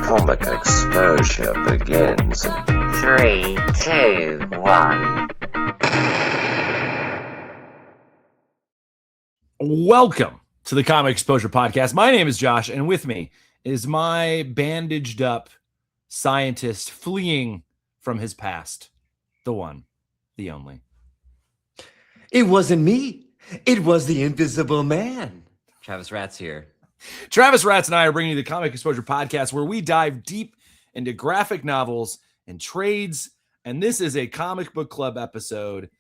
comic exposure begins. 3, 2, 1. Welcome to the Comic Exposure Podcast. My name is Josh, and with me is my bandaged up scientist fleeing from his past, the one, the only. It wasn't me. It was the Invisible Man. Travis Ratz here. Travis Ratz and I are bringing you the Comic Exposure Podcast, where we dive deep into graphic novels and trades. And this is a comic book club episode.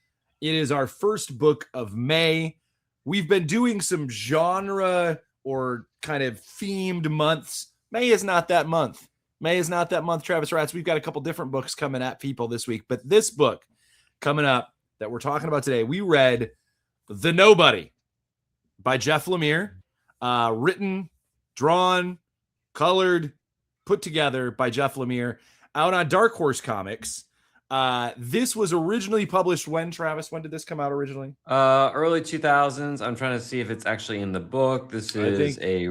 It is our first book of May. We've been doing some genre or kind of themed months. May is not that month. Travis Ratz. We've got a couple different books coming at people this week. But this book coming up that we're talking about today, we read The Nobody by Jeff Lemire. Written, drawn, colored, put together by Jeff Lemire, out on Dark Horse Comics. This was originally published when, Travis? When did this come out originally? Early 2000s. I'm trying to see if it's actually in the book. This is a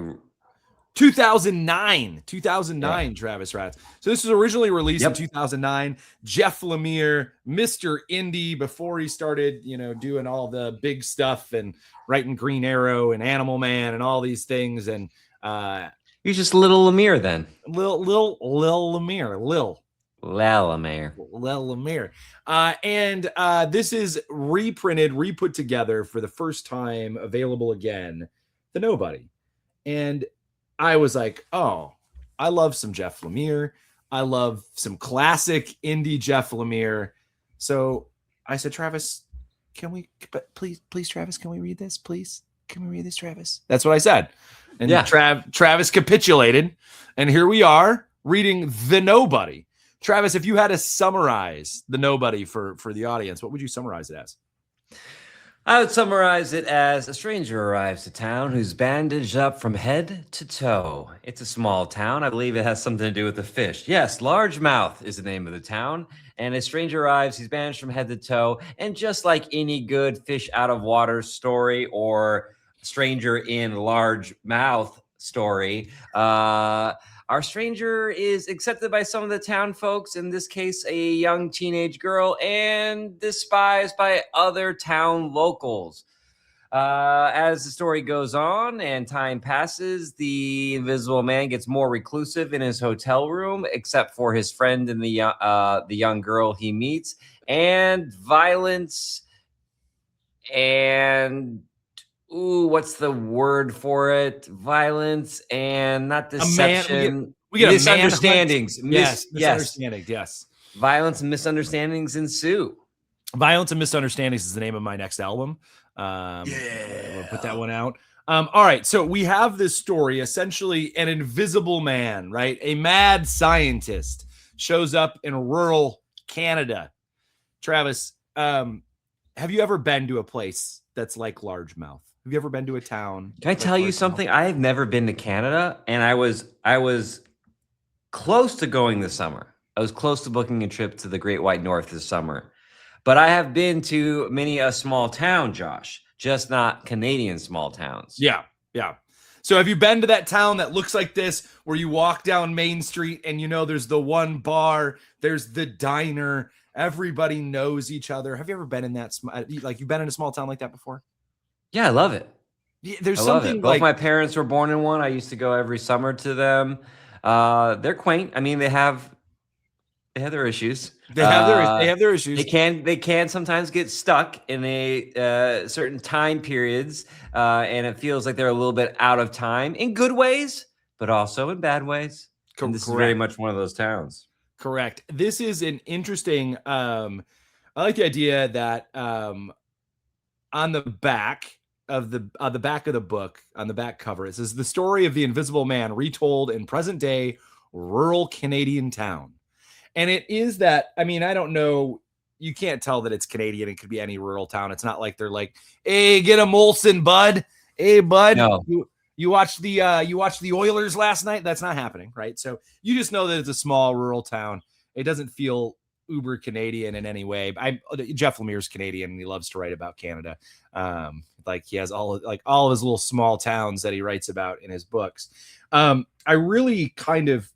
2009, yeah. Travis Ratz. So this was originally released in 2009. Jeff Lemire, Mr. Indie, before he started, doing all the big stuff and writing Green Arrow and Animal Man and all these things. And you're just Little Lemire then. Lil Lemire. And this is reprinted, re-put together for the first time, available again, The Nobody. And I was like, oh, I love some Jeff Lemire. I love some classic indie Jeff Lemire. So I said, Travis, please, Travis, can we read this? Please, can we read this, Travis? That's what I said. And Travis capitulated. And here we are reading The Nobody. Travis, if you had to summarize The Nobody for the audience, what would you summarize it as? I would summarize it as a stranger arrives to town who's bandaged up from head to toe. It's a small town. I believe it has something to do with the fish. Yes, Largemouth is the name of the town. And a stranger arrives, he's bandaged from head to toe. And just like any good fish out of water story or stranger in largemouth story, our stranger is accepted by some of the town folks, in this case, a young teenage girl, and despised by other town locals. As the story goes on and time passes, the Invisible Man gets more reclusive in his hotel room, except for his friend and the young girl he meets, and violence and... what's the word for it? Violence and not deception. We get misunderstandings. Misunderstandings. Yes. Violence and misunderstandings ensue. Violence and Misunderstandings is the name of my next album. We'll put that one out. All right. So we have this story, essentially an invisible man, right? A mad scientist shows up in rural Canada. Travis, have you ever been to a place that's like Largemouth? Have you ever been to a town? Can I tell you something? I have never been to Canada, and I was close to going this summer. I was close to booking a trip to the Great White North this summer. But I have been to many a small town, Josh, just not Canadian small towns. Yeah. So have you been to that town that looks like this, where you walk down Main Street and there's the one bar, there's the diner, everybody knows each other? Have you ever been in that, like you've been in a small town like that before? Yeah, I love it. Yeah, there's I something love it. Both my parents were born in one. I used to go every summer to them. They're quaint. I mean, they have their issues. They have their issues. They can sometimes get stuck in a certain time periods, and it feels like they're a little bit out of time in good ways, but also in bad ways. And this is very much one of those towns. Correct. This is an interesting. I like the idea that on the back of the book, on the back cover, it says the story of the Invisible Man retold in present day rural Canadian town. And it is that, I mean, I don't know, you can't tell that it's Canadian. It could be any rural town. It's not like they're like, hey, get a Molson, bud. Hey, bud. No. You watched the Oilers last night? That's not happening, right? So you just know that it's a small rural town. It doesn't feel uber Canadian in any way. Jeff Lemire's Canadian, and he loves to write about Canada. Like he has all of his little small towns that he writes about in his books. I really kind of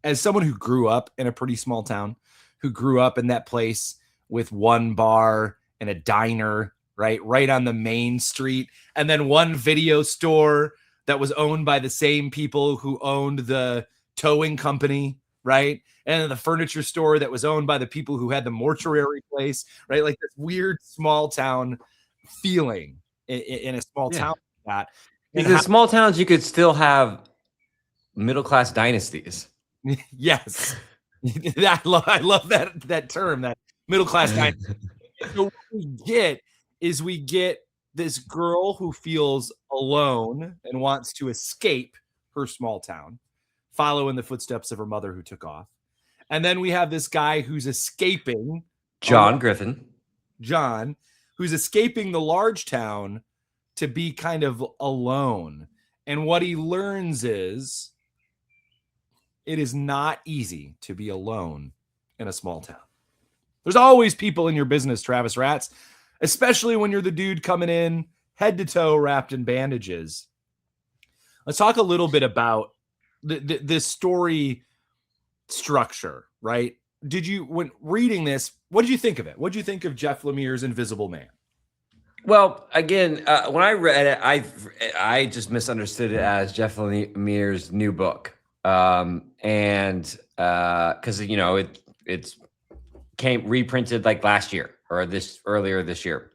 as someone who grew up in a pretty small town, who grew up in that place with one bar and a diner, right on the main street, and then one video store that was owned by the same people who owned the towing company, right? And then the furniture store that was owned by the people who had the mortuary place, right? Like this weird small town feeling in a small town like that. Because in small towns, you could still have middle-class dynasties. Yes. I love that term, that middle-class dynasty. So what we get this girl who feels alone and wants to escape her small town, follow in the footsteps of her mother who took off. And then we have this guy who's escaping. John, who's escaping the large town to be kind of alone. And what he learns is it is not easy to be alone in a small town. There's always people in your business, Travis Rats, especially when you're the dude coming in head to toe wrapped in bandages. Let's talk a little bit about this story structure, right? When reading this, what did you think of it? What did you think of Jeff Lemire's Invisible Man? Well, again, when I read it, I just misunderstood it as Jeff Lemire's new book, and because it's came reprinted like last year or earlier this year,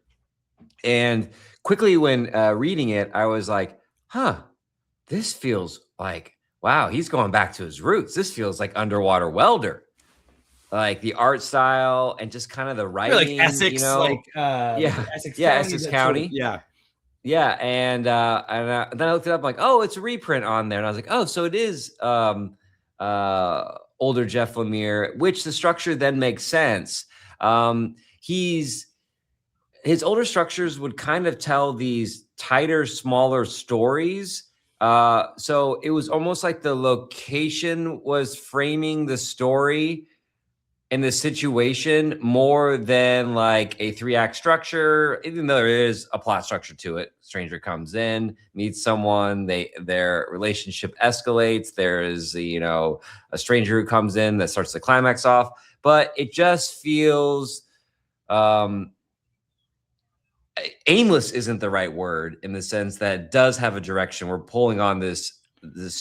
and quickly when reading it, I was like, huh, this feels like, wow, he's going back to his roots. This feels like Underwater Welder. Like the art style and just kind of the writing, like Essex, Essex County, yeah. And then I looked it up, like, oh, it's a reprint on there, and I was like, oh, so it is older Jeff Lemire, which the structure then makes sense. His older structures would kind of tell these tighter, smaller stories. So it was almost like the location was framing the story in the situation more than like a 3-act structure, even though there is a plot structure to it. Stranger comes in, meets someone, their relationship escalates. There is a stranger who comes in that starts the climax off, but it just feels aimless isn't the right word, in the sense that it does have a direction. We're pulling on this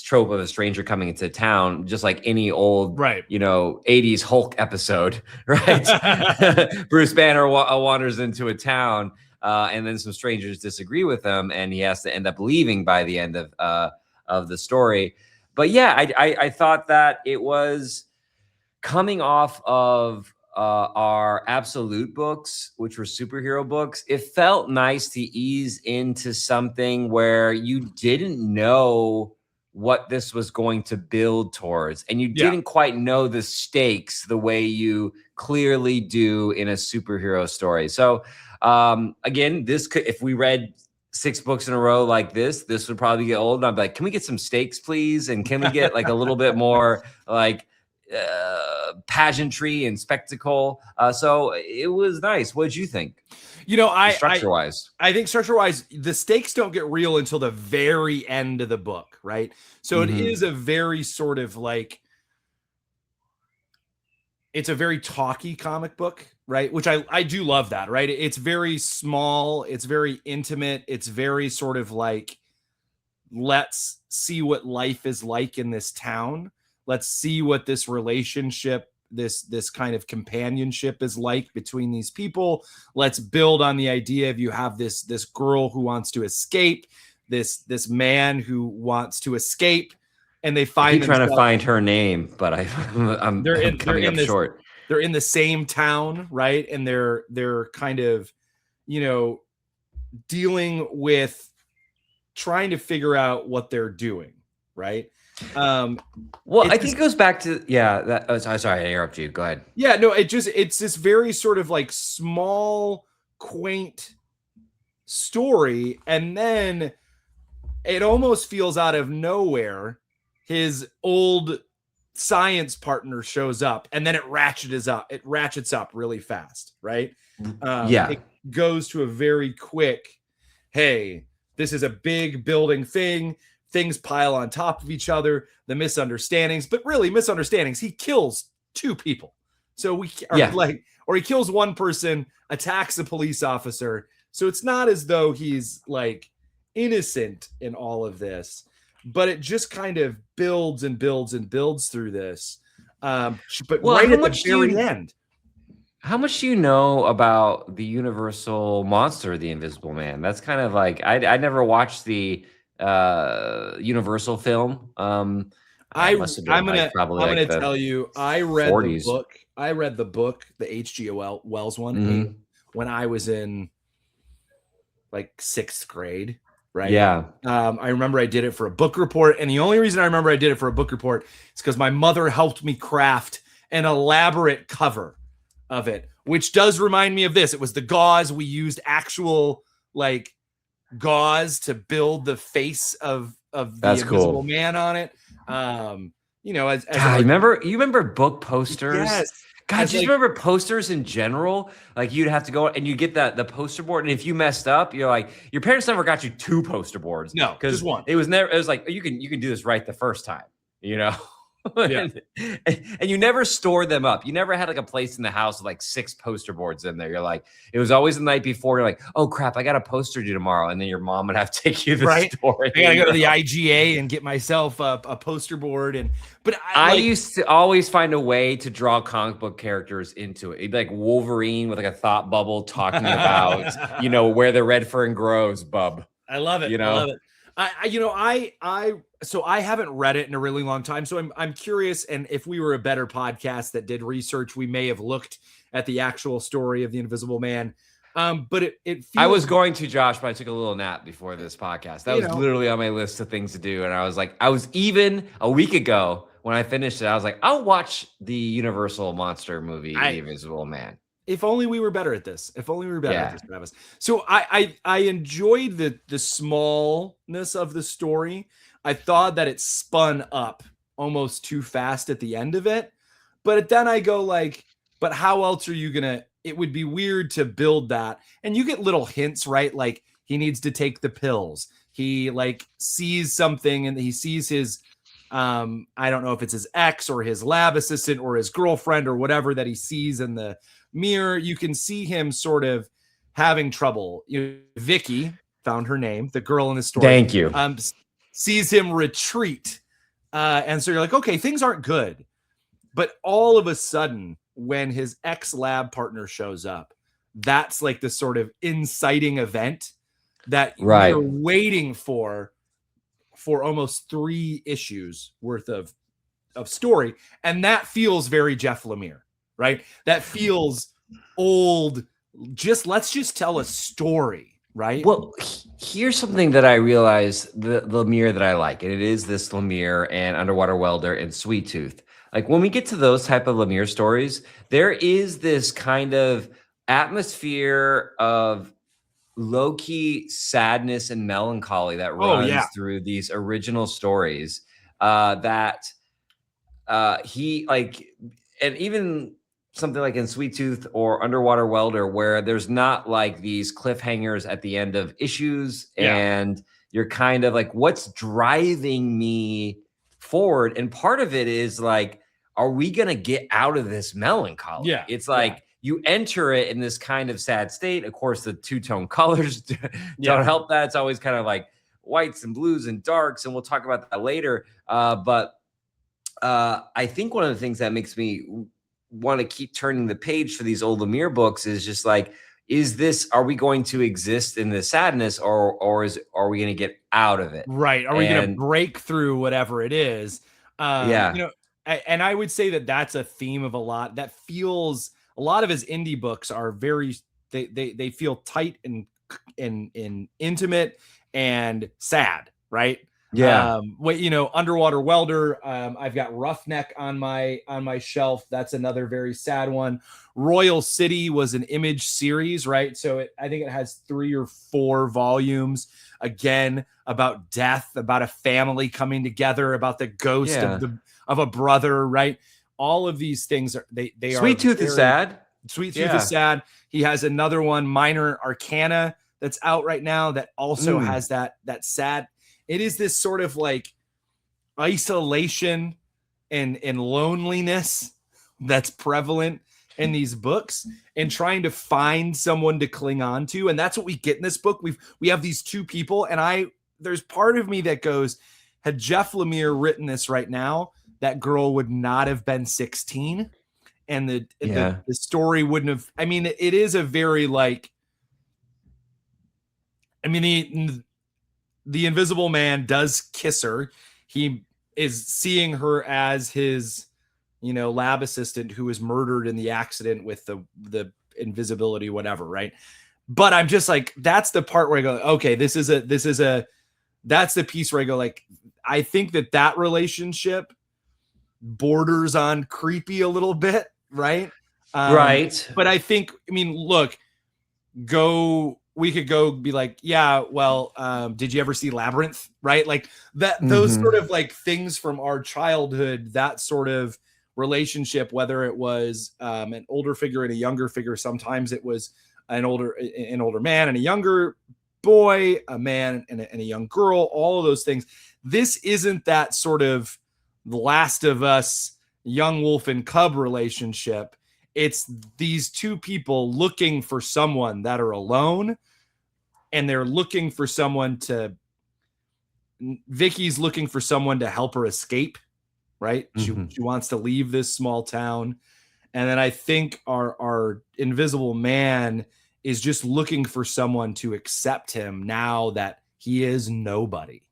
trope of a stranger coming into town, just like any old, 80s Hulk episode, right? Bruce Banner wanders into a town, and then some strangers disagree with him, and he has to end up leaving by the end of the story. But yeah, I thought that it was coming off of our Absolute books, which were superhero books. It felt nice to ease into something where you didn't know what this was going to build towards, and you didn't quite know the stakes the way you clearly do in a superhero story. So again, if we read 6 books in a row like this would probably get old, and I'd be like, can we get some stakes, please? And can we get like a little bit more like pageantry and spectacle? So it was nice. What did you think? Structure-wise, I think structure-wise, the stakes don't get real until the very end of the book, right? So it is a very sort of like, it's a very talky comic book, right? Which I do love that, right? It's very small, it's very intimate, it's very sort of like, let's see what life is like in this town. Let's see what this relationship, this kind of companionship is like between these people. Let's build on the idea of you have this girl who wants to escape, this man who wants to escape, and they find trying to find her name, but I'm coming up short. They're in the same town, right? And they're kind of, dealing with trying to figure out what they're doing, right? Well, I think it goes back to sorry, I interrupt you. Go ahead. Yeah, no, it's this very sort of like small, quaint story, and then it almost feels out of nowhere. His old science partner shows up, and then it ratchets up really fast, right? It goes to a very quick, hey, this is a big building thing. things pile on top of each other, the misunderstandings, but really misunderstandings. He kills 2 people. So we are or he kills 1 person, attacks a police officer. So it's not as though he's like innocent in all of this, but it just kind of builds and builds and builds through this. But right at the very end. How much do you know about the Universal monster, the Invisible Man? That's kind of like I never watched the Universal film. I'm gonna tell you, I read 40s. The book. I read the book, the H.G. Wells one, when I was in like 6th grade. Right. Yeah. I remember I did it for a book report. And the only reason I remember I did it for a book report is because my mother helped me craft an elaborate cover of it, which does remind me of this. It was the gauze. We used actual like gauze to build the face of the Invisible Man on it. You remember book posters? Yes. God, do you remember posters in general? Like you'd have to go and you get the poster board, and if you messed up, you're like, your parents never got you 2 poster boards. No, because just 1. It was like you can do this right the first time, Yeah. and you never stored them up. You never had like a place in the house with like 6 poster boards in there. You're like, it was always the night before. You're like, oh crap, I got a poster due tomorrow, and then your mom would have to take you to the store. I gotta go to the IGA and get myself a poster board. But I used to always find a way to draw comic book characters into it. It'd be like Wolverine with like a thought bubble talking about where the red fern grows, bub. I love it. I love it. So I haven't read it in a really long time. So I'm curious. And if we were a better podcast that did research, we may have looked at the actual story of the Invisible Man. But it feels... I was going to, Josh, but I took a little nap before this podcast. That was literally on my list of things to do. And I was even a week ago when I finished it, I was like, I'll watch the Universal monster movie, The Invisible Man. If only we were better at this. If only we were better at this, Travis. So I enjoyed the smallness of the story. I thought that it spun up almost too fast at the end of it. But then I go like, but how else are you going to, it would be weird to build that. And you get little hints, right? Like he needs to take the pills. He like sees something and he sees his, I don't know if it's his ex or his lab assistant or his girlfriend or whatever that he sees in the mirror. You can see him sort of having trouble. Vicky, found her name, the girl in the story. Thank you. Sees him retreat. And so you're like, okay, things aren't good. But all of a sudden, when his ex-lab partner shows up, that's like the sort of inciting event that you're waiting for almost 3 issues worth of story. And that feels very Jeff Lemire, right? That feels old. Let's just tell a story. Right. Well, here's something that I realized the Lemire that I like, and it is this Lemire and Underwater Welder and Sweet Tooth. Like when we get to those type of Lemire stories, there is this kind of atmosphere of low-key sadness and melancholy that runs through these original stories that he like, and even something like in Sweet Tooth or Underwater Welder, where there's not like these cliffhangers at the end of issues, and you're kind of like, what's driving me forward? And part of it is like, are we going to get out of this melancholy? Yeah. It's like you enter it in this kind of sad state. Of course, the 2-tone colors don't help that. It's always kind of like whites and blues and darks, and we'll talk about that later. But I think one of the things that makes me want to keep turning the page for these old Lemire books is just like, are we going to exist in the sadness, or are we going to get out of it? Right. Are we going to break through whatever it is? And I would say that that's a theme of a lot that feels, a lot of his indie books are very, they feel tight and intimate and sad. Right. Yeah. Underwater Welder. I've got Roughneck on my shelf. That's another very sad one. Royal City was an Image series, right? So I think it has 3 or 4 volumes, again, about death, about a family coming together, about the ghost of a brother, right? All of these things are they are. Sweet Tooth is sad. Sweet Tooth is sad. He has another one, Minor Arcana, that's out right now that also has that sad. it is this sort of like isolation and loneliness that's prevalent in these books, and trying to find someone to cling on to. And that's what we get in this book. We have these two people, and there's part of me that goes, had Jeff Lemire written this right now, that girl would not have been 16, and the story wouldn't have. I mean, it is a very like. I mean, the Invisible Man does kiss her. He is seeing her as his, lab assistant who was murdered in the accident with the invisibility, whatever, right? But I'm just like, that's the part where I go, okay, that's the piece where I go, like, I think that relationship borders on creepy a little bit, right? Right. But I think, look, we could go be like, yeah, well, did you ever see Labyrinth? Right? Like that, those sort of like things from our childhood, that sort of relationship, whether it was an older figure and a younger figure. Sometimes it was an older man and a younger boy, a man and a young girl, all of those things. This isn't that sort of The Last of Us, young wolf and cub relationship. It's these two people looking for someone that are alone, and they're looking for someone Vicky's looking for someone to help her escape, right? She wants to leave this small town. And then I think our Invisible Man is just looking for someone to accept him now that he is nobody.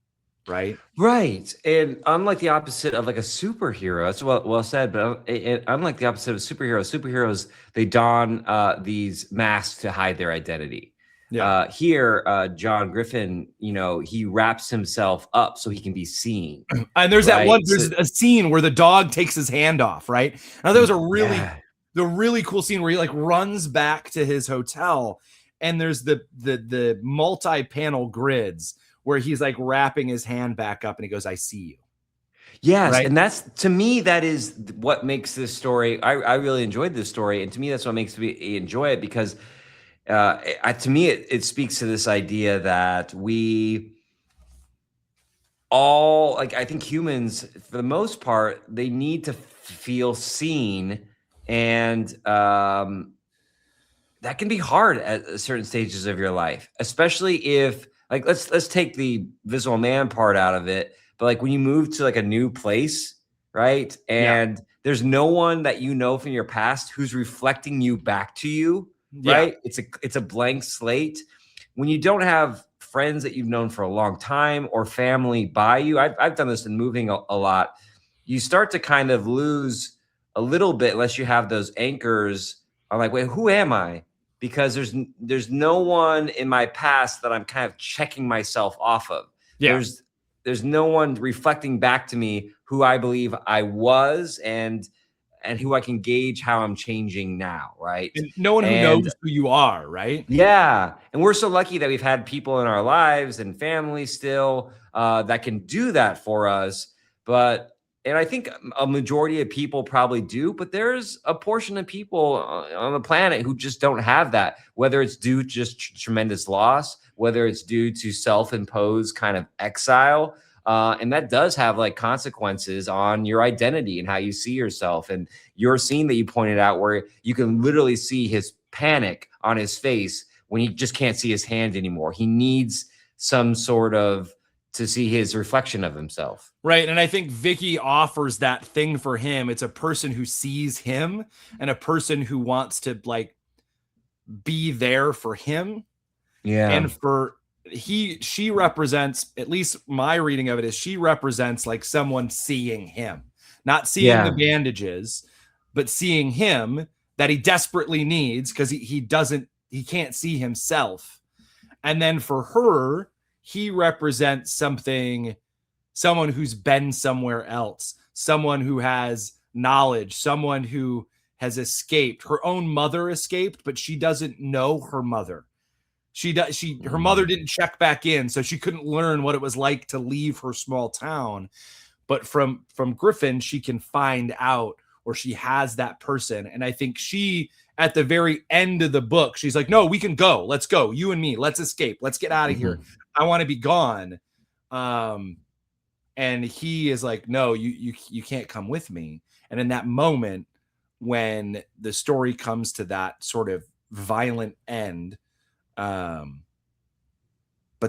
Right. Right. And unlike the opposite of like a superhero, that's well said, but unlike the opposite of superheroes, they don these masks to hide their identity. Yeah. Here, John Griffin, he wraps himself up so he can be seen. And there's there's a scene where the dog takes his hand off, right? Now there was the really cool scene where he like runs back to his hotel, and there's the multi-panel grids where he's like wrapping his hand back up and he goes, I see you. Yes. Right? And that's, to me, that is what makes this story. I really enjoyed this story. And to me, that's what makes me enjoy it, because to me, it speaks to this idea that we all, like, I think humans, for the most part, they need to feel seen. And that can be hard at certain stages of your life, especially if, like, let's take the Visual Man part out of it. But like when you move to like a new place, right? And there's no one that from your past who's reflecting you back to you, right? It's a blank slate. When you don't have friends that you've known for a long time or family by you, I've done this in moving a lot. You start to kind of lose a little bit unless you have those anchors. I'm like, wait, who am I? Because there's no one in my past that I'm kind of checking myself off of. Yeah. There's no one reflecting back to me who I believe I was and who I can gauge how I'm changing now, right? And no one who knows who you are, right? Yeah. And we're so lucky that we've had people in our lives and family still that can do that for us. And I think a majority of people probably do, but there's a portion of people on the planet who just don't have that, whether it's due to just tremendous loss, whether it's due to self-imposed kind of exile. And that does have like consequences on your identity and how you see yourself. And your scene that you pointed out where you can literally see his panic on his face when he just can't see his hand anymore. He needs some sort of to see his reflection of himself. Right. And I think Vicky offers that thing for him. It's a person who sees him and a person who wants to like be there for him. Yeah. And she represents, at least my reading of it is, she represents like someone seeing him, not seeing the bandages, but seeing him that he desperately needs because he can't see himself. And then for her, he represents someone who's been somewhere else, someone who has knowledge, someone who has escaped. Her own mother escaped, but she doesn't know her mother. Her mother didn't check back in, so she couldn't learn what it was like to leave her small town. But from Griffin, she can find out, or she has that person. And I think she, at the very end of the book, she's like, no, we can go. Let's go. You and me. Let's escape. Let's get out of here. I want to be gone. And he is like, no, you can't come with me. And in that moment, when the story comes to that sort of violent end, but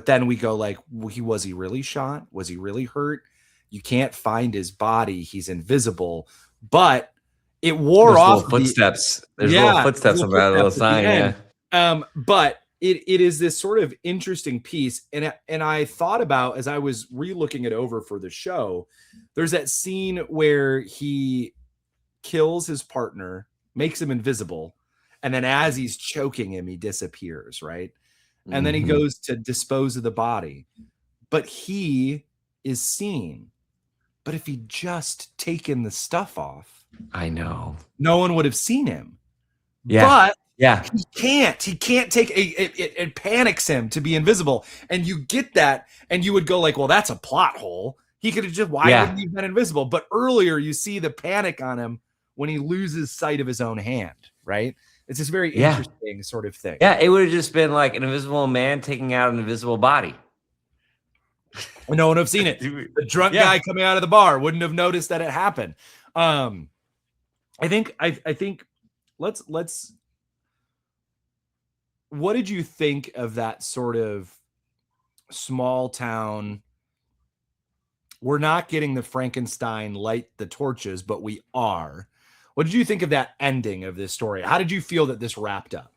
then we go like, was he really shot? Was he really hurt? You can't find his body. He's invisible, but it wore off. Little footsteps. There's little footsteps on that little sign. Yeah. But it is this sort of interesting piece. And I thought about, as I was re-looking it over for the show, there's that scene where he kills his partner, makes him invisible. And then as he's choking him, he disappears. Right. And then he goes to dispose of the body, but he is seen. But if he'd just taken the stuff off, I know, no one would have seen him. Yeah. But yeah, he can't take it panics him to be invisible. And you get that, and you would go like, well, that's a plot hole. He could have just, wouldn't he have been invisible? But earlier you see the panic on him when he loses sight of his own hand, right? It's this very interesting sort of thing. Yeah, it would have just been like an invisible man taking out an invisible body. No one would have seen it. The drunk guy coming out of the bar wouldn't have noticed that it happened. I think let's what did you think of that sort of small town? We're not getting the Frankenstein light the torches, but we are. What did you think of that ending of this story? How did you feel that this wrapped up?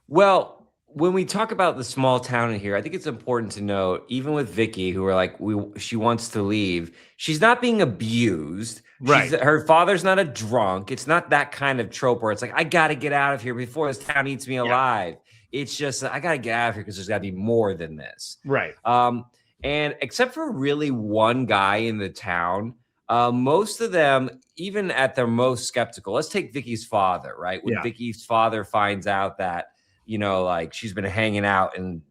Well, when we talk about the small town in here, I think it's important to note, even with Vicky, who are like, she wants to leave, she's not being abused. Right. Her father's not a drunk. It's not that kind of trope where it's like, I got to get out of here before this town eats me alive. It's just, I got to get out of here because there's got to be more than this. Right. And except for really one guy in the town, most of them, even at their most skeptical, let's take Vicky's father, right? When Vicky's father finds out that, like she's been hanging out in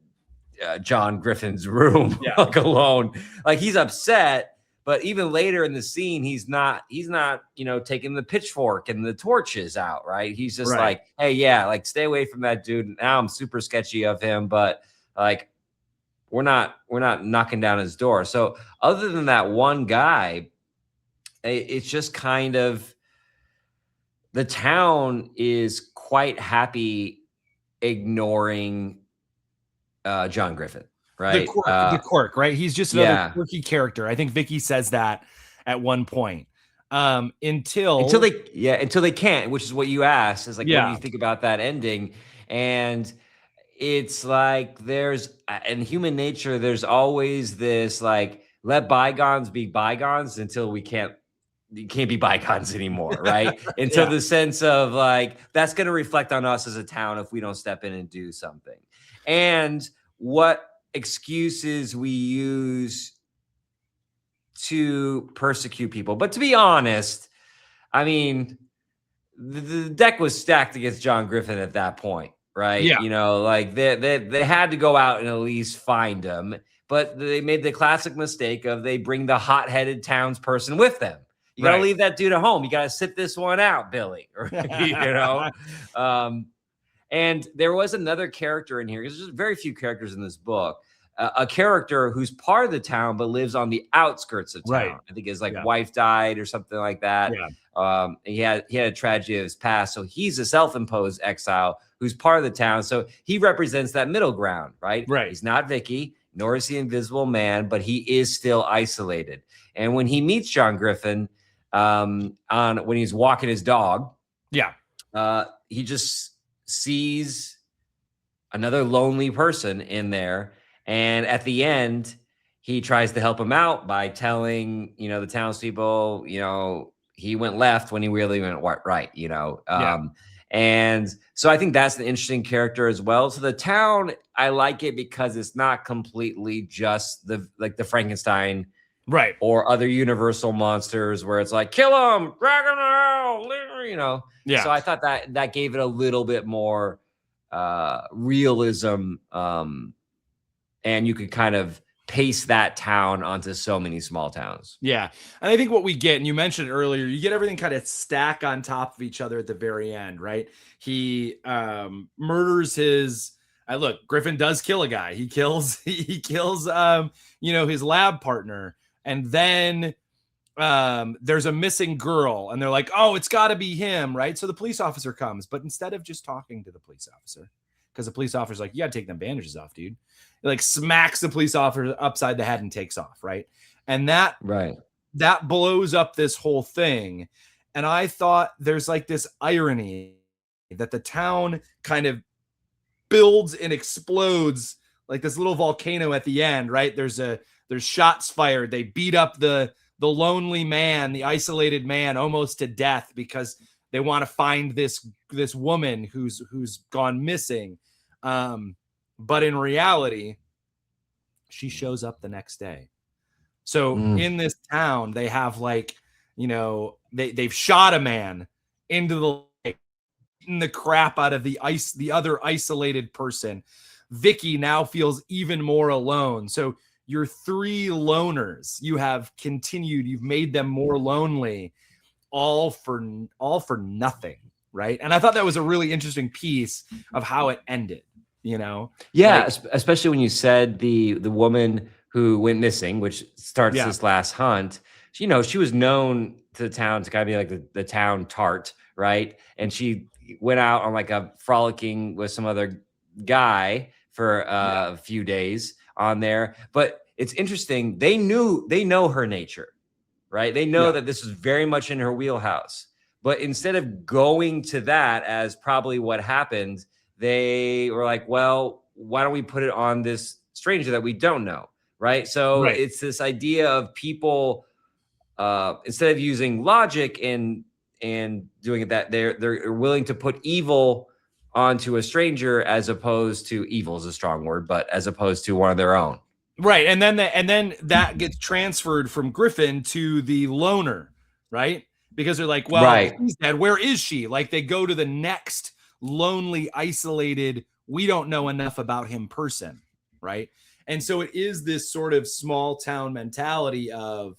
John Griffin's room, like alone, like he's upset. But even later in the scene, he's not, taking the pitchfork and the torches out, right? He's just like, hey, like stay away from that dude. Now I'm super sketchy of him, but like, we're not knocking down his door. So other than that one guy, it's just kind of, the town is quite happy ignoring John Griffin, right? The quirk, right? He's just another quirky character. I think Vicky says that at one point. Until they can't, which is what you asked, is like, what do you think about that ending? And it's like, in human nature, there's always this like, let bygones be bygones until you can't be bygones anymore, right? Until the sense of like, that's going to reflect on us as a town if we don't step in and do something. And what excuses we use to persecute people. But to be honest, I mean, the deck was stacked against John Griffin at that point, right? Yeah. Like they had to go out and at least find him, but they made the classic mistake of they bring the hot-headed townsperson with them. You got to leave that dude at home. You got to sit this one out, Billy. And there was another character in here, because there's very few characters in this book. A character who's part of the town but lives on the outskirts of town. Right. I think his wife died or something like that. Yeah. He had a tragedy of his past, so he's a self-imposed exile who's part of the town. So he represents that middle ground, right? Right. He's not Vicky, nor is he Invisible Man, but he is still isolated. And when he meets John Griffin, when he's walking his dog, he just sees another lonely person in there. And at the end, he tries to help him out by telling, the townspeople, he went left when he really went right, And so I think that's an interesting character as well. So the town, I like it because it's not completely just the Frankenstein, right, or other Universal monsters where it's like, kill him, drag him out, So I thought that gave it a little bit more realism, and you could kind of paste that town onto so many small towns. Yeah. And I think what we get, and you mentioned earlier, you get everything kind of stack on top of each other at the very end, right? He murders his look, Griffin does kill a guy. He kills his lab partner, and then there's a missing girl, and they're like, oh, it's got to be him, right? So the police officer comes, but instead of just talking to the police officer, because the police officer's like, you got to take them bandages off, dude. He like smacks the police officer upside the head and takes off, right? And that blows up this whole thing. And I thought there's like this irony that the town kind of builds and explodes like this little volcano at the end, right? There's shots fired. They beat up the lonely man, the isolated man, almost to death because they want to find this woman who's gone missing. But in reality, she shows up the next day. So in this town, they have like, they've shot a man into the lake, eaten the crap out of the other isolated person. Vicky now feels even more alone. So your 3 loners, you've made them more lonely, all for nothing, right? And I thought that was a really interesting piece of how it ended, Yeah, especially when you said the woman who went missing, which starts this last hunt, she was known to the town to kind of be like the town tart, right? And she went out on like a frolicking with some other guy for a few days on there. But it's interesting. They know her nature, right? They know that this is very much in her wheelhouse. But instead of going to that as probably what happened, they were like, well, why don't we put it on this stranger that we don't know, right? So it's this idea of people, instead of using logic and doing it, that they're willing to put evil onto a stranger, as opposed to, evil is a strong word, but as opposed to one of their own. Right. And then that gets transferred from Griffin to the loner, right? Because they're like, well, she's dead. Where is she? Like they go to the next lonely, isolated, we don't know enough about him person, right? And so it is this sort of small town mentality of,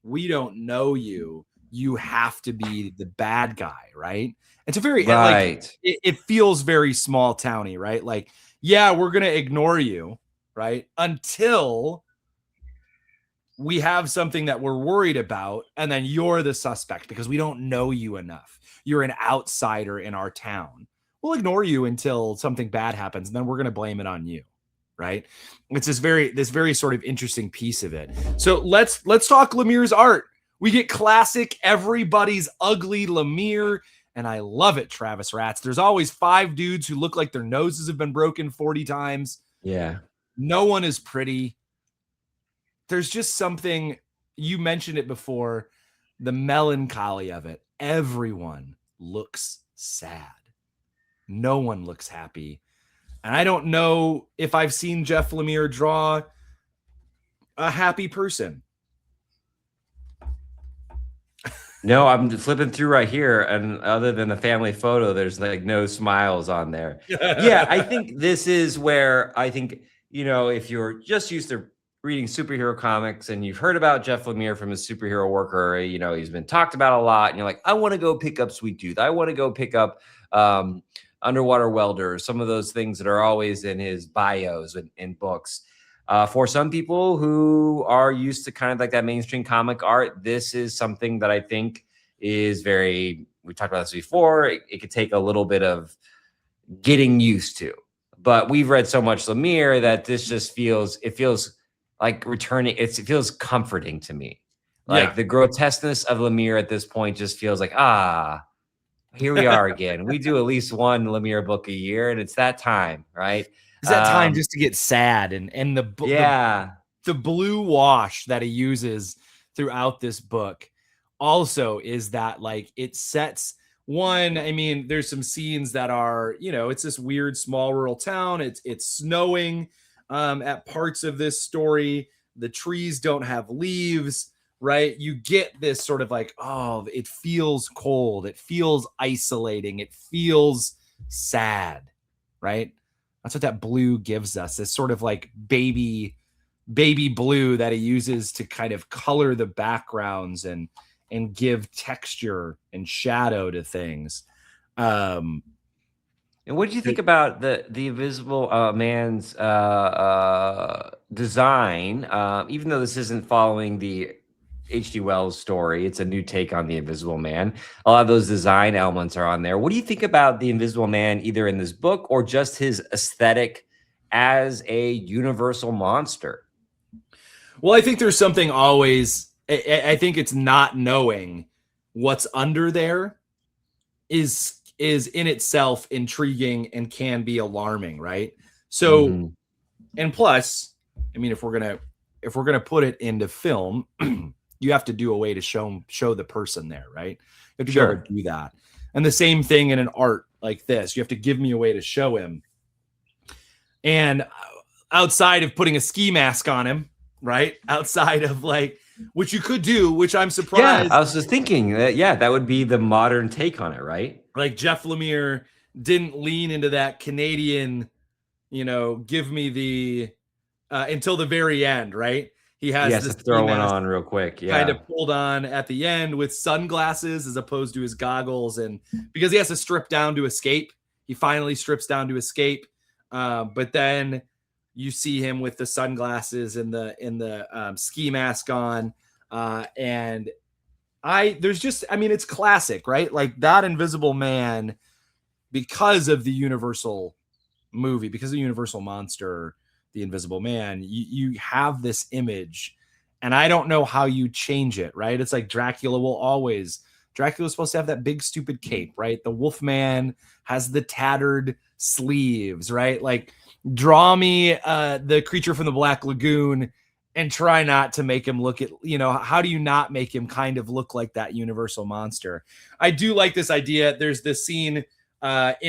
we don't know you. You have to be the bad guy, right? It's a very like it feels very small towny, right? Like, yeah, we're gonna ignore you, right? Until we have something that we're worried about, and then you're the suspect because we don't know you enough. You're an outsider in our town. We'll ignore you until something bad happens, and then we're gonna blame it on you, right? It's this very sort of interesting piece of it. So let's talk Lemire's art. We get classic everybody's ugly Lemire, and I love it, Travis Rats. There's always 5 dudes who look like their noses have been broken 40 times. Yeah. No one is pretty. There's just something, you mentioned it before, the melancholy of it. Everyone looks sad. No one looks happy. And I don't know if I've seen Jeff Lemire draw a happy person. No, I'm flipping through right here, and other than the family photo, there's like no smiles on there. Yeah, I think this is where I think, if you're just used to reading superhero comics and you've heard about Jeff Lemire from his superhero worker, he's been talked about a lot, and you're like, I want to go pick up Sweet Tooth. I want to go pick up Underwater Welder, some of those things that are always in his bios and books. For some people who are used to kind of like that mainstream comic art, this is something that I think is we talked about this before, it could take a little bit of getting used to. But we've read so much Lemire that this just feels like returning. It feels comforting to me. Like the grotesqueness of Lemire at this point just feels like, here we are again. We do at least one Lemire book a year, and it's that time, right? Is that time just to get sad, and the blue wash that he uses throughout this book also is that, like, it sets one. I mean, there's some scenes that are, it's this weird small rural town. It's snowing at parts of this story. The trees don't have leaves, right? You get this sort of like, it feels cold. It feels isolating. It feels sad, right? That's what that blue gives us, this sort of like baby blue that he uses to kind of color the backgrounds and give texture and shadow to things. And what did you think about the Invisible Man's design? Even though this isn't following the H.G. Wells story, it's a new take on the Invisible Man. A lot of those design elements are on there. What do you think about the Invisible Man, either in this book or just his aesthetic as a universal monster? Well, I think there's something always. I think it's not knowing what's under there is in itself intriguing and can be alarming, right? So, and plus, I mean, if we're gonna put it into film, you have to do a way to show the person there, right? You have to be able to do that. And the same thing in an art like this, you have to give me a way to show him. And outside of putting a ski mask on him, right? Outside of like, which you could do, which I'm surprised. Yeah, I was just thinking that, that would be the modern take on it, right? Like Jeff Lemire didn't lean into that Canadian, give me the until the very end, right? He has to throw one on real quick, kind of pulled on at the end with sunglasses as opposed to his goggles, and because he has to strip down to escape, he finally strips down to escape. But then you see him with the sunglasses and the ski mask on, and it's classic, right? Like that Invisible Man, because of the Universal movie, because of the Universal monster, the Invisible Man, you have this image, and I don't know how you change it, right? It's like Dracula's supposed to have that big stupid cape, right? The Wolfman has the tattered sleeves, right? Like draw me the creature from the Black Lagoon and try not to make him look at, how do you not make him kind of look like that Universal monster? I do like this idea. There's this scene in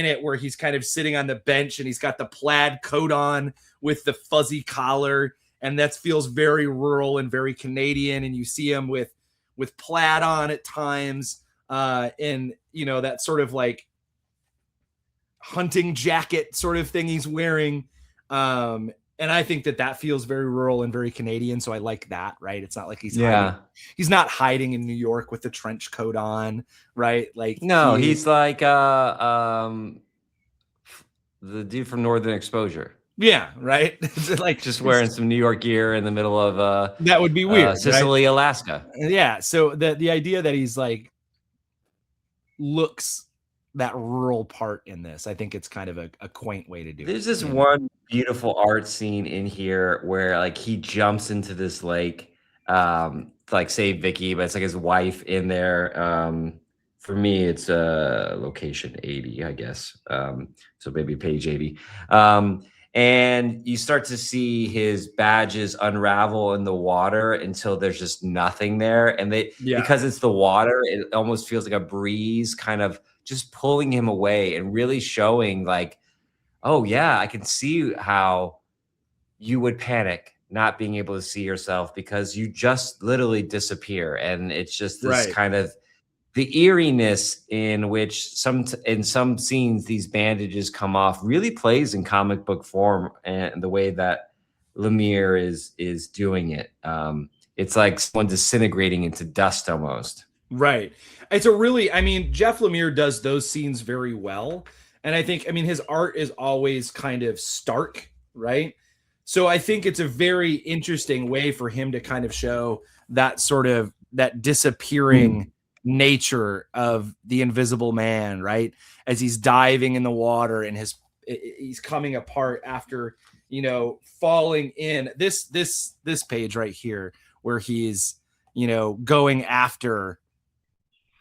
it where he's kind of sitting on the bench and he's got the plaid coat on with the fuzzy collar, and that feels very rural and very Canadian. And you see him with plaid on at times, and that sort of like hunting jacket sort of thing he's wearing. And I think that feels very rural and very Canadian. So I like that, right? It's not like he's not hiding in New York with the trench coat on, right? Like, no, he's like the dude from Northern Exposure. Yeah, right. Like just wearing some New York gear in the middle of that would be weird. Sicily, right? Alaska. Yeah. So the idea that he's like looks that rural part in this, I think it's kind of a quaint way to do it. There's this one beautiful art scene in here where like he jumps into this lake to like save Vicky, but it's like his wife in there. For me, it's location 80, I guess. So maybe page 80. And you start to see his badges unravel in the water until there's just nothing there. And because it's the water, it almost feels like a breeze kind of just pulling him away and really showing like, oh yeah, I can see how you would panic not being able to see yourself because you just literally disappear. And it's just this kind of the eeriness in which in some scenes these bandages come off really plays in comic book form, and the way that Lemire is doing it. It's like someone disintegrating into dust almost. Right. It's Jeff Lemire does those scenes very well. And I think, his art is always kind of stark, right? So I think it's a very interesting way for him to kind of show that sort of that disappearing nature of the Invisible Man, right? As he's diving in the water and he's coming apart after, falling in this page right here where he's, going after,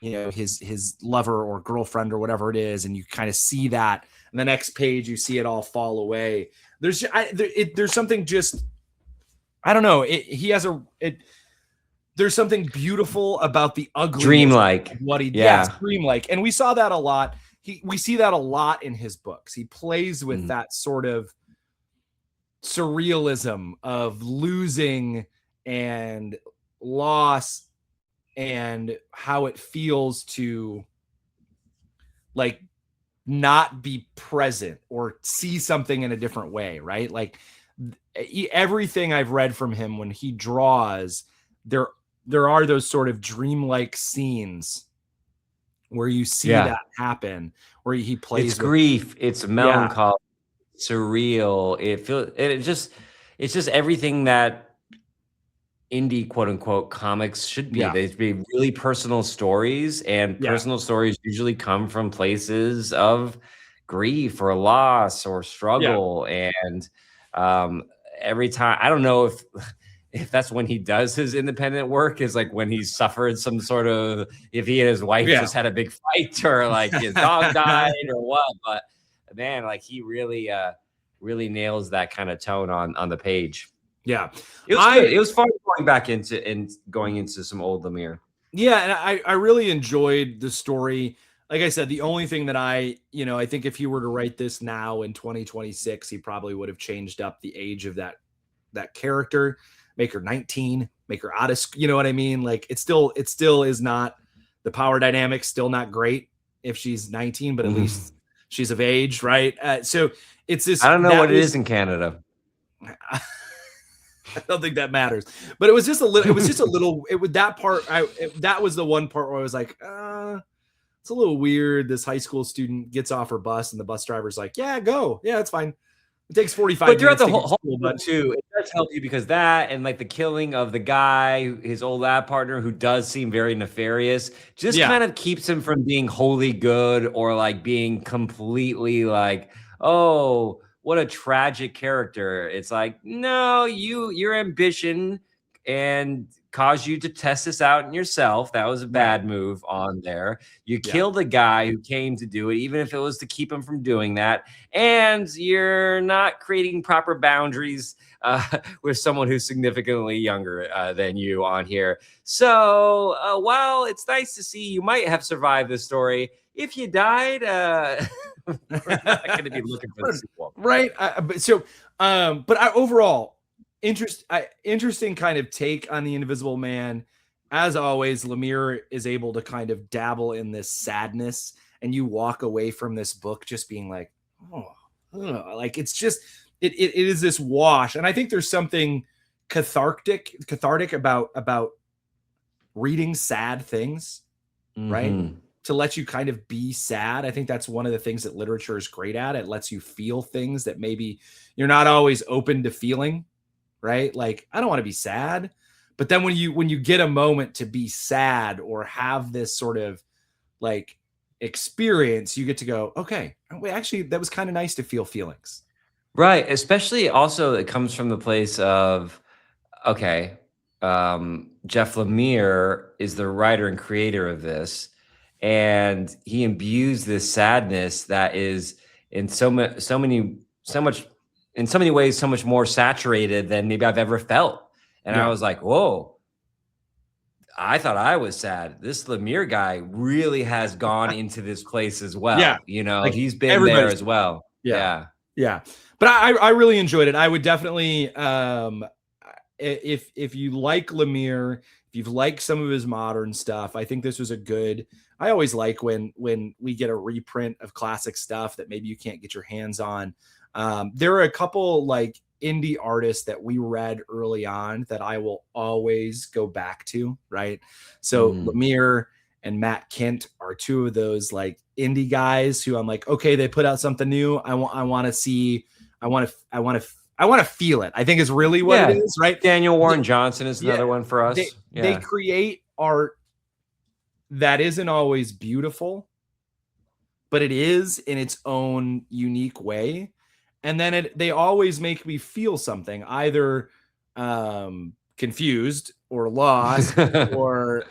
his lover or girlfriend or whatever it is. And you kind of see that. And the next page, you see it all fall away. There's something just, I don't know. There's something beautiful about the ugliness. Dreamlike. Dreamlike. And we saw that a lot. We see that a lot in his books. He plays with that sort of surrealism of losing and loss and how it feels to like not be present or see something in a different way, right? Like everything I've read from him when he draws, there are those sort of dreamlike scenes where you see that happen, where he plays it's grief, it's melancholy, surreal. It's just everything that indie quote unquote comics should be. They'd be really personal stories, and personal stories usually come from places of grief or loss or struggle. And every time, I don't know if that's when he does his independent work, is like when he's suffered some sort of, if he and his wife just had a big fight, or like his dog died or what. But man, like he really really nails that kind of tone on the page. Yeah, it was good. It was fun going back into some old Lemire. Yeah, and I really enjoyed the story. Like I said, the only thing that I think if he were to write this now in 2026, he probably would have changed up the age of that character, make her 19, make her out of, you know what I mean? Like it still is not, the power dynamic still not great if she's 19, but at least she's of age, right? So it's this. I don't know what it is in Canada. I don't think that matters, but it was just a little. It was just a little. It was that part. That was the one part where I was like, it's a little weird. This high school student gets off her bus, and the bus driver's like, "Yeah, go. Yeah, it's fine." It takes 45 minutes. But throughout the whole book too, it does help you because that and like the killing of the guy, his old lab partner, who does seem very nefarious, just kind of keeps him from being wholly good or like being completely like, oh, what a tragic character. It's like, no, your ambition and caused you to test this out in yourself. That was a bad move on there. You killed a guy who came to do it, even if it was to keep him from doing that. And you're not creating proper boundaries with someone who's significantly younger than you on here. So while it's nice to see you might have survived this story, if you died, we're not going to be looking for the sequel. Right. Overall, interesting kind of take on the Invisible Man. As always, Lemire is able to kind of dabble in this sadness, and you walk away from this book just being like, like it's just, it is this wash. And I think there's something cathartic about reading sad things, right? To let you kind of be sad. I think that's one of the things that literature is great at. It lets you feel things that maybe you're not always open to feeling, right? Like, I don't want to be sad. But then when you get a moment to be sad or have this sort of like experience, you get to go, okay, wait, actually, that was kind of nice to feel feelings. Right. Especially also it comes from the place of, okay, Jeff Lemire is the writer and creator of this. And he imbues this sadness that is in so many ways so much more saturated than maybe I've ever felt. And I was like, whoa, I thought I was sad. This Lemire guy really has gone into this place as well. Yeah. You know, like he's been there as well. Yeah. But I really enjoyed it. I would definitely, if you like Lemire, if you've liked some of his modern stuff, I think this was a good. I always like when we get a reprint of classic stuff that maybe you can't get your hands on. There are a couple like indie artists that we read early on that I will always go back to, right? So Lemire and Matt Kent are two of those like indie guys who I'm like, okay, they put out something new. I want to see. I want to feel it. I think is really what it is, right? Daniel Warren Johnson is another one for us. They create art that isn't always beautiful, but it is in its own unique way. And then they always make me feel something, either confused or lost or,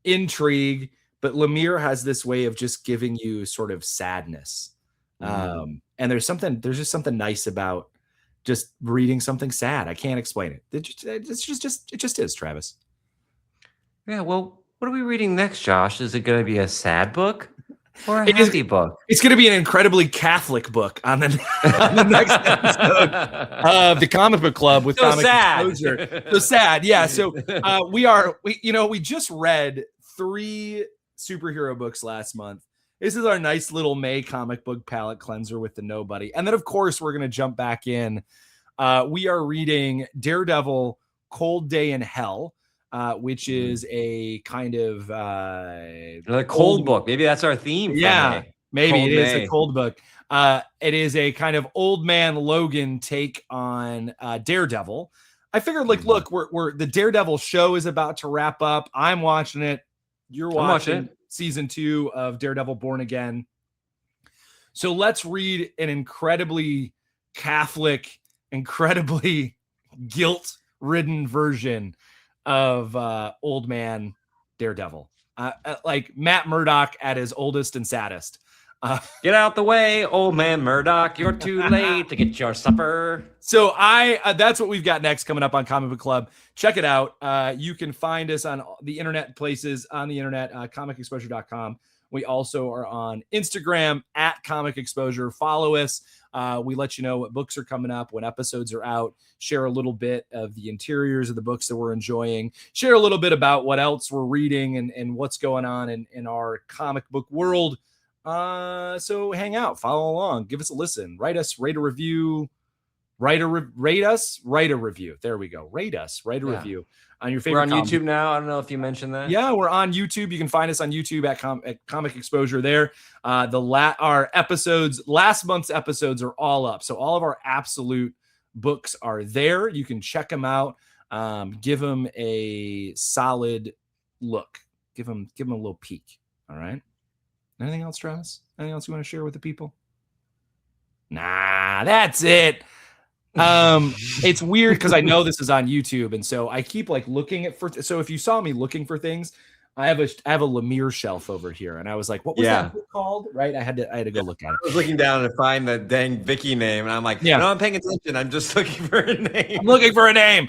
intrigue. But Lemire has this way of just giving you sort of sadness. And there's just something nice about just reading something sad. I can't explain it. It just is, Travis. Yeah. Well, what are we reading next, Josh? Is it going to be a sad book or a happy book? It's going to be an incredibly Catholic book on the next episode of the Comic Book Club with Comic Exposure. So sad. Yeah. So we just read 3 superhero books last month. This is our nice little May comic book palette cleanser with the Nobody. And then, of course, we're going to jump back in. We are reading Daredevil, Cold Day in Hell. which is a kind of Another cold book. Maybe that's our theme. Yeah, maybe Cold it is May. a cold book. It is a kind of old man Logan take on Daredevil. I figured, like, look, we're the Daredevil show is about to wrap up. I'm watching it. You're watching season 2 of Daredevil Born Again. So let's read an incredibly Catholic, incredibly guilt-ridden version of old man Daredevil. Like Matt Murdock at his oldest and saddest. Get out the way, old man Murdoch. You're too late to get your supper. So that's what we've got next coming up on Comic Book Club. Check it out. You can find us on the internet places on the internet, comicexposure.com. We also are on Instagram at Comic Exposure. Follow us. We let you know what books are coming up, when episodes are out, share a little bit of the interiors of the books that we're enjoying, share a little bit about what else we're reading and what's going on in our comic book world. So hang out, follow along, give us a listen, write us, rate a review, rate a review. There we go. Rate us, write a review on your favorite. We're on YouTube now. I don't know if you mentioned that. Yeah, we're on YouTube. You can find us on YouTube at Comic Exposure there. Our episodes, last month's episodes are all up. So all of our absolute books are there. You can check them out. Give them a solid look. Give them a little peek. All right. Anything else, Travis? Anything else you want to share with the people? Nah, that's it. It's weird because I know this is on YouTube, and so I keep like looking at so if you saw me looking for things, I have a Lemire shelf over here, and I was like, what was that book called? Right? I had to go look at it. I was looking down to find the dang Vicky name, and I'm like, no, I'm paying attention. I'm just looking for a name. I'm looking for a name.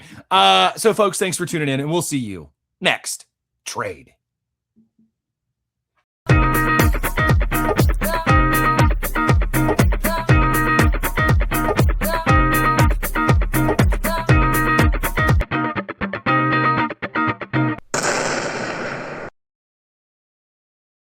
So folks, thanks for tuning in, and we'll see you next trade.